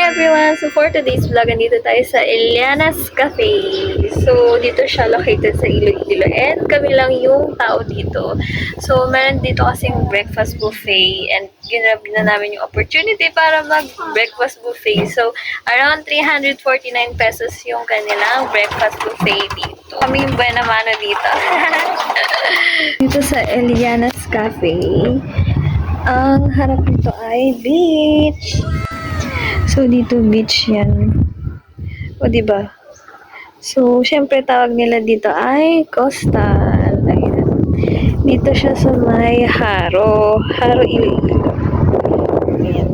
everyone! So for today's vlog, andito tayo sa Eliana's Cafe. So dito siya located sa Iloilo and kami lang yung tao dito. So meron dito kasing breakfast buffet and ginrab na namin yung opportunity para mag-breakfast buffet. So around 349 pesos yung kanilang breakfast buffet dito. Kami yung buena mano dito. Dito sa Eliana's Cafe. Ang harap nito ay beach. So, dito beach yan. O, diba? So, syempre tawag nila dito ay coastal. Ayan. Dito siya sa may Haro. Haro, Iloilo. Ayan.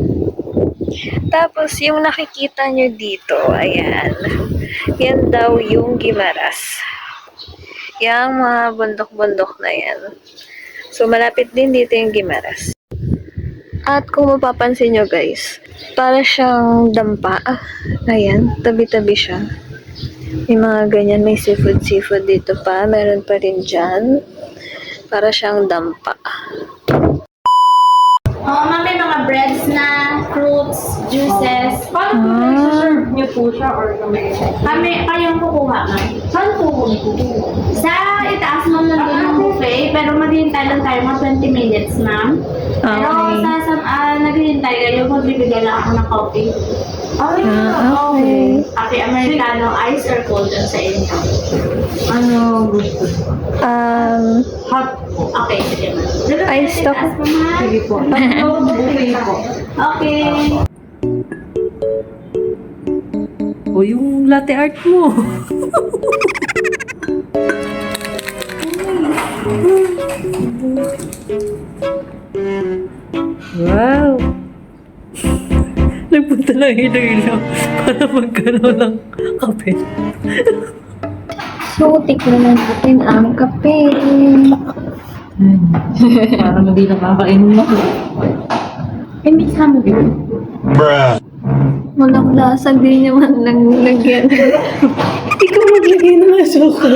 Tapos, yung nakikita nyo dito, ayan. Yan daw yung Guimaras. Yang mga bundok-bundok na yan. So, malapit din dito yung Guimaras. At kung mapapansin nyo guys, para siyang dampa. Ayan, tabi-tabi siya. May mga ganyan, may seafood dito pa. Meron pa rin dyan. Para siyang dampa. Ma'am, may mga breads na, fruits, juices. Paano po nai-serve niyo po siya or kami? Kayong kukuha, ma'am. Saan po kukuha? Sa itaas, ma'am, nandun yung buffet, pero maghihintay lang tayo mga 20 minutes, ma'am. Pero naghihintay kayo, magbibigay lang ako ng coffee. Okay. Coffee Americano, ice or cold ang sa inyo. Ano gusto? Hot. Okay, sige, ma'am. Ice to. Sige po. Ano buffet po? Okay. O yung latte art mo. Wow! Nagpunta lang Iloilo para magkaroon ng kape. So, tikman natin ang kape. Parang hindi nakakainom ako. Eh, may sama din. Walang lasa, di naman lang lagyan. Ikaw maglagay ng asukal.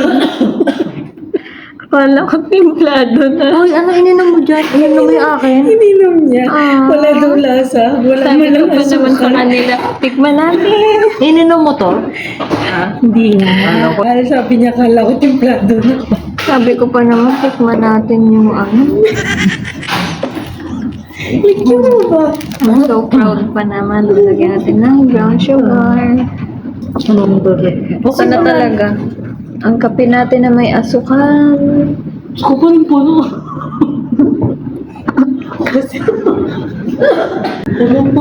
Wala ko timplado na. Uy, ano ininom mo dyan? Ininom mo yung akin? Ininom niya. Wala daw lasa. Wala Sabi ko lang pa naman sa kanila, tikman natin. Ininom mo to? Hindi na. Ano ko? Sabi niya, kala ko timplado na. Sabi ko pa naman, tikman natin yung ano. Ikaw mo ba? So proud pa naman. Lagyan natin ng brown sugar. Ano mo ba? Ito na talaga. Ang kape natin na may asukal. Kukunin po no. Kasi po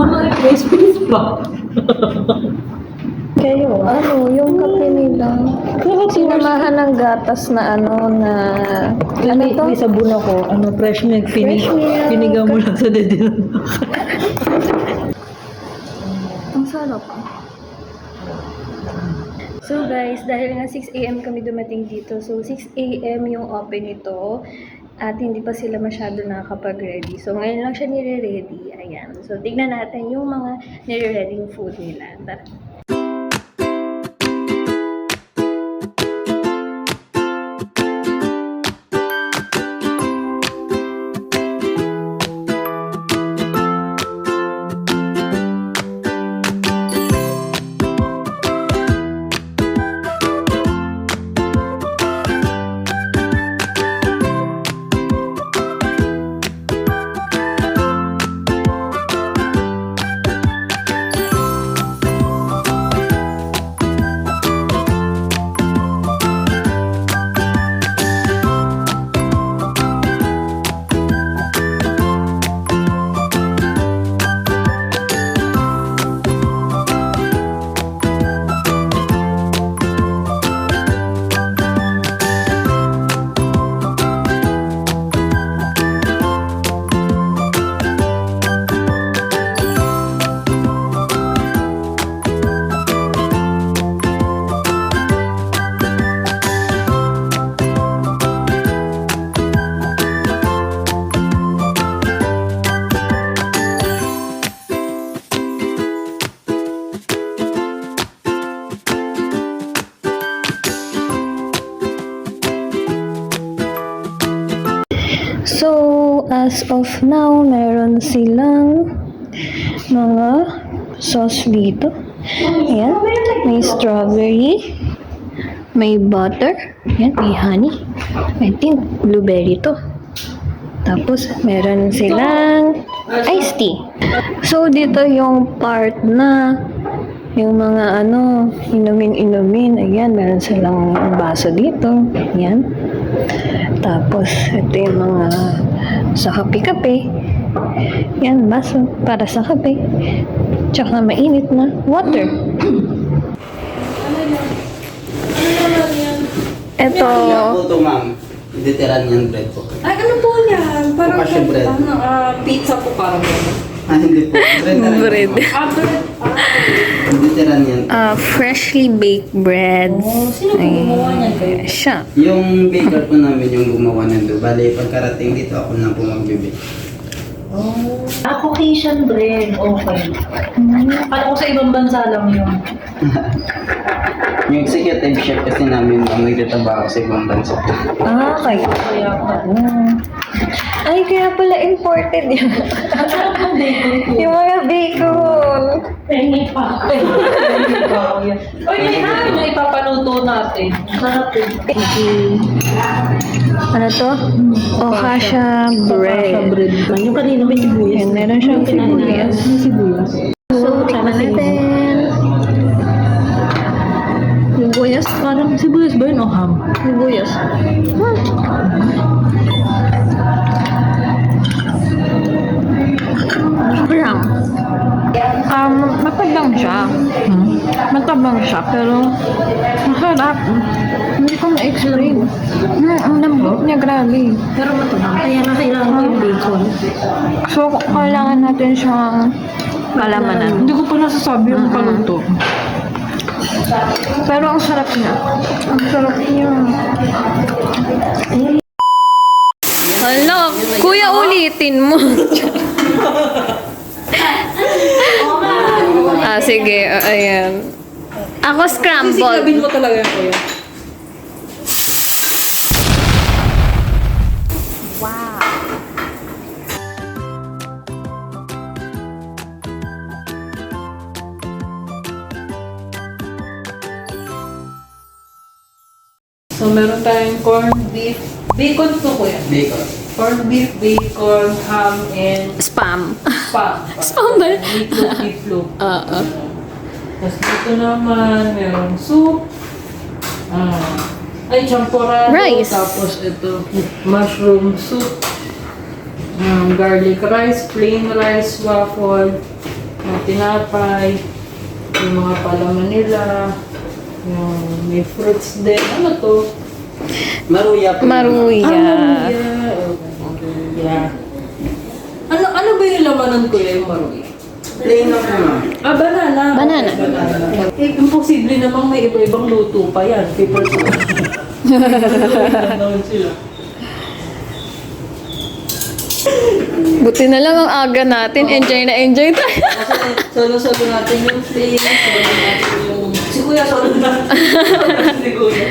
na may space pa. Kayo, ano, yung kape nila. Sinamahan ng gatas na ano na... Ano to? May sabon ako. Ano, fresh milk. Fresh milk. Piniga mo lang sa dedilan. Ang sarap. So guys, dahil nga 6 AM kami dumating dito, so 6 AM yung open nito at hindi pa sila masyado nakakapag-ready. So ngayon lang siya nire-ready. Ayan. So tignan natin yung mga nire-ready food nila. Tara. So, as of now, meron silang mga sauce dito. Ayan. May strawberry. May butter. Ayan, may honey. I think blueberry to. Tapos, meron silang iced tea. So, dito yung part na yung mga inumin. Ayan, meron silang baso dito. Ayan. Tapos, ito yung mga sa kape-kape. Yan, baso para sa kape. Tsaka mainit na water. Ito, Kaya po ito, ma'am. Mediterranean bread po. Ay, ano po yan? Parang Passion bread. pizza po parang yan. Hindi po. Bread na rin po, bread. ma'am. Bread. Mediterranean. Freshly baked bread. Sino po gumawa niyan kayo? Siya. Yung baker po namin yung gumawa nito. Bali, pagkarating dito, ako na po magbibig. Caucasian bread. Okay. Alam ko sa ibang bansa lang yun. Yung executive chef kasi namin ang nagtatrabaho sa ibang bansa. Okay. Kaya pa. Ay, kaya pala imported yun. Ang bacon po. Yung mga bacon. Pengi pa. Oy, yan na ipapaluto natin. Sarap yun. Ano to? Okasha bread. Yung kanina may sibuyas. Yan, meron siyang sibuyas. May sibuyas. So, tikman natin. Sibuyas. Parang sibuyas ba yun o ham? Sibuyas. Brown. Matabang siya. Matabang siya, pero masarap. Hindi ko ma-explain. Ang lambot niya, grabe. Pero matabang. Kaya na kailangan ko yung bacon. So, kailangan natin siyang kalamanan. Hindi ko pa nasasabi yung paluto. Pero ang sarap niya. Ang sarap niya. Hala, kuya, ulitin mo. Sige. Ayan. Ako scrambled. Sisigabin mo talaga yan, kuya. So, meron tayong corned beef. Bacon to, kuya. Bacon. Corned beef, bacon, ham, and Spam. spam. Spam ba? Meatloaf. Tapos dito naman, meron soup. Ay, champurrado. Rice. Tapos ito, mushroom soup. Garlic rice, plain rice, waffle. Tinapay. Yung mga palaman nila. Yung may fruits din. Ano to? Maruya po. Maruya. Maruya. Ano ba yung lamanan ko yung maruya? Plain na po, ma'am. Banana. Banana. Eh, imposible namang may iba-ibang luto pa yan. Paper sila. Buti na lang ang aga natin. Enjoy na enjoy tayo. Solo-solo natin yung plate. Solo natin yung... Si Kuya, solo natin. Si Kuya.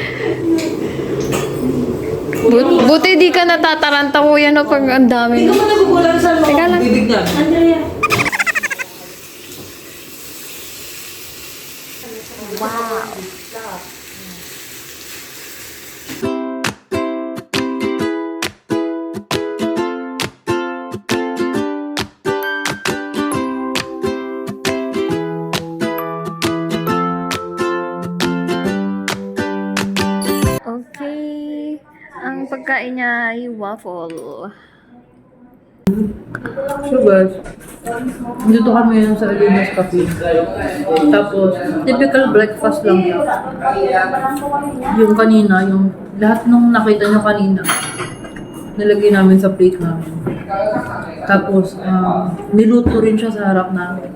Buti di ka natataranta, kuya, no, pag ang dami. Hindi ka man nagugulan sa Teka lang. mga bibig na. Andrea. Okay. Ang pagkain niya ay waffle. So guys, dito kami yun sa Elinas Cafe. Tapos, typical breakfast lang siya. Yung kanina, yung lahat nung nakita nyo kanina, nilagay namin sa plate namin. Tapos, niluto rin siya sa harap namin.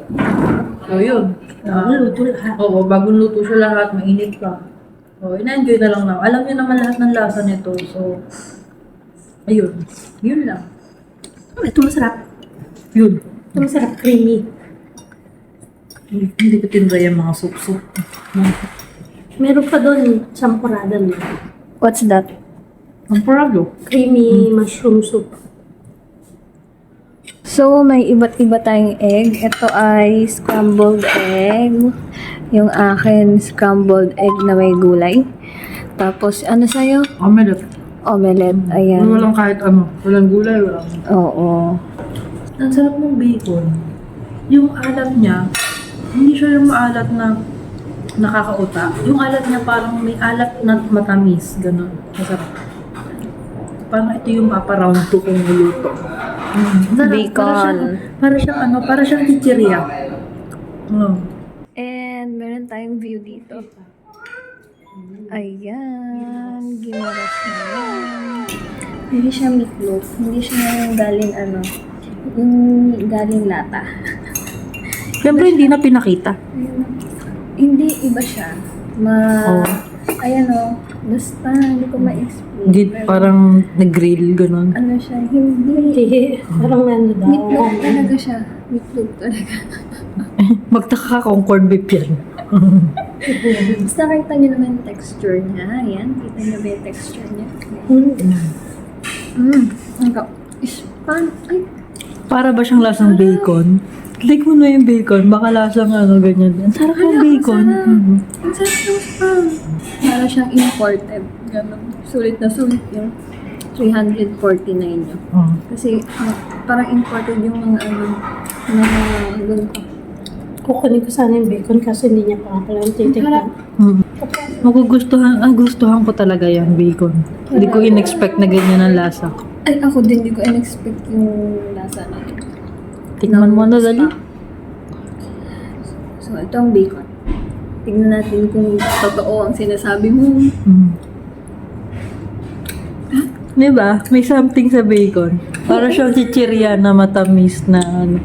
So yun. Niluto lahat? Oo, bagong luto siya lahat, mainit pa. So, ina-enjoy na lang namin. Alam niyo naman lahat ng lasa nito. So, ayun. Yun lang. Ito masarap. Yun. Ito masarap, creamy. Hindi ko tinry yung mga soup-soup. Meron pa doon, champurrado na. What's that? Ang parado. Creamy mushroom soup. So, may iba't iba tayong egg. Ito ay scrambled egg. Yung akin, scrambled egg na may gulay. Tapos, ano sa'yo? Omelette. Omelette. Ayan. Walang kahit ano. Walang gulay, walang. Oo. Ang sarap ng bacon. Yung alat niya, hindi siya yung maalat na nakakauta. Yung alat niya parang may alat na matamis. Ganon. Masarap. Parang ito yung paparound to kung niluto. Sarap. Bacon. Para siyang chichirya. And meron tayong view dito. Ayan. Gimaras na yan. Hindi siya meatloaf. Hindi siya yung galing yung galing lata. Siyempre hindi na pinakita. Ayun. Hindi, iba siya. Ayan o. Basta, hindi ko ma-explain. Pero, Parang nag-grill, ganon. ano siya, hindi. Parang ano daw. Meatloaf talaga siya. Meatloaf talaga. Magtaka ka kung corned beef yan. Basta nakita niyo naman yung texture niya. Ayan, kita niyo ba yung texture niya? Ay, Para ba siyang lasang bacon? Like mo na yung bacon, baka lasang ganyan din. Sarap ng bacon. Mhm. ang sarap ng spam. Para siyang imported. Ganun. Sulit na sulit yung 349 yun. Oh. Kasi parang imported yung mga ganito. Kukunin ko sana yung bacon kasi hindi niya pa pala titikman. Mhm. Gustuhan ko talaga yan, bacon. Hindi ko in-expect na ganyan ang lasa. Ay, ako din, hindi ko in-expect yung lasa na yun. Tikman mo na, dali. So, ito ang bacon. Tingnan natin kung totoo ang sinasabi mo. Mm. Diba? May something sa bacon. Para siyang chichirya na matamis na ano.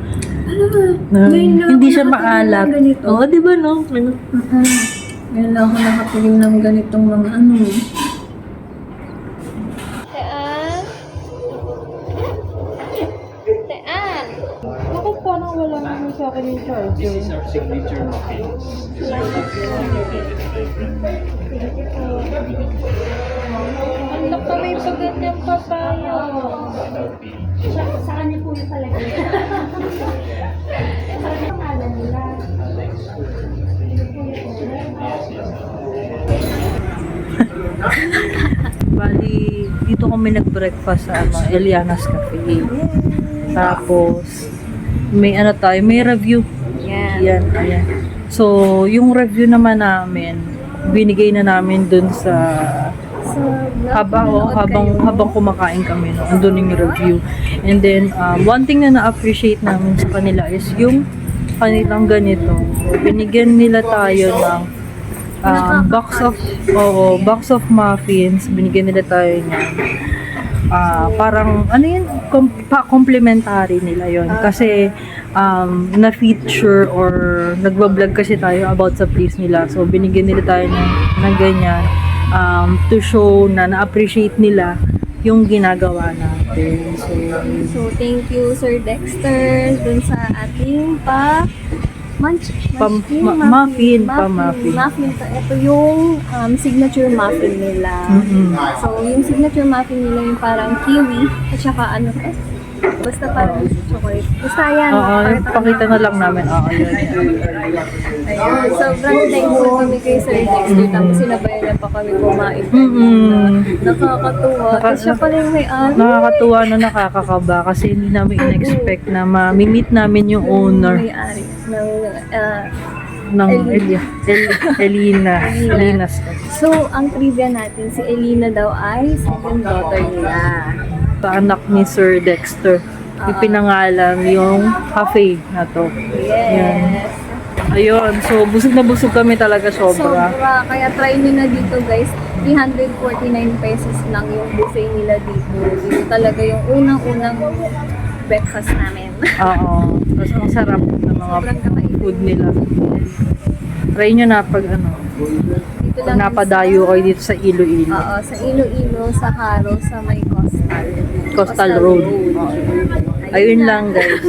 Na, Ngayon lang hindi ako siya nakatingin maalat. ng ganito. Oo, diba no? Ngayon lang ako nakatingin ng ganitong mga Tean! Bakit parang wala naman sa akin yung charger? Our signature muffin. Ang laki may pagat niyang papaya. Sa kanya po yung talaga. Parang pangalan nila. Bali, dito kami nag-breakfast sa Eliana's Cafe. Tapos, may may review. Yan. Ayan. So, yung review naman namin, binigay na namin dun sa habang kumakain kami, no, andun yung review. And then, one thing na na-appreciate namin sa kanila is yung kanilang ganito. So, binigyan nila tayo ng box of muffins. Binigyan nila tayo niyan. Parang ano yun, complimentary nila yon kasi na-feature or nagbablog kasi tayo about sa place nila, so binigyan nila tayo ng ganyan to show na na-appreciate nila yung ginagawa natin. So, thank you, Sir Dexter, dun sa ating muffin. Muffin. Ito yung signature muffin nila. Mm-mm. So, yung signature muffin nila yung parang kiwi at saka basta parang chocolate. Basta yan. Pakita na lang namin. Yun. Ayun. Sobrang thankful kami kay Sir Dexter. Tapos sinabayan niya pa kami kumain. Nakakatuwa. Kasi siya pala yung may-ari. Nakakatuwa na nakakakaba kasi hindi namin in-expect na ma-meet namin yung owner May-ari ng Elina's. So, ang trivia natin, si Elina daw ay second daughter nila. Sa anak ni Sir Dexter, ipinangalan yung cafe na to. Yes. Ayun, so busog na busog kami talaga sobra. Kaya try nyo na dito guys. 349 pesos lang yung buffet nila dito. Dito talaga yung unang-unang breakfast namin. Oo. Tapos ang sarap ng mga Sobrang kakaibig. food nila. Try nyo na pag Dito pag napadayo kayo dito sa Iloilo. Oo, sa Iloilo, sa Haro, sa may Coastal Road. Ayun lang guys.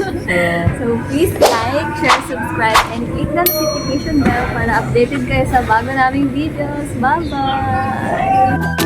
So, please like, share, subscribe, and click the notification bell para updated kayo sa bago naming videos. Bye-bye!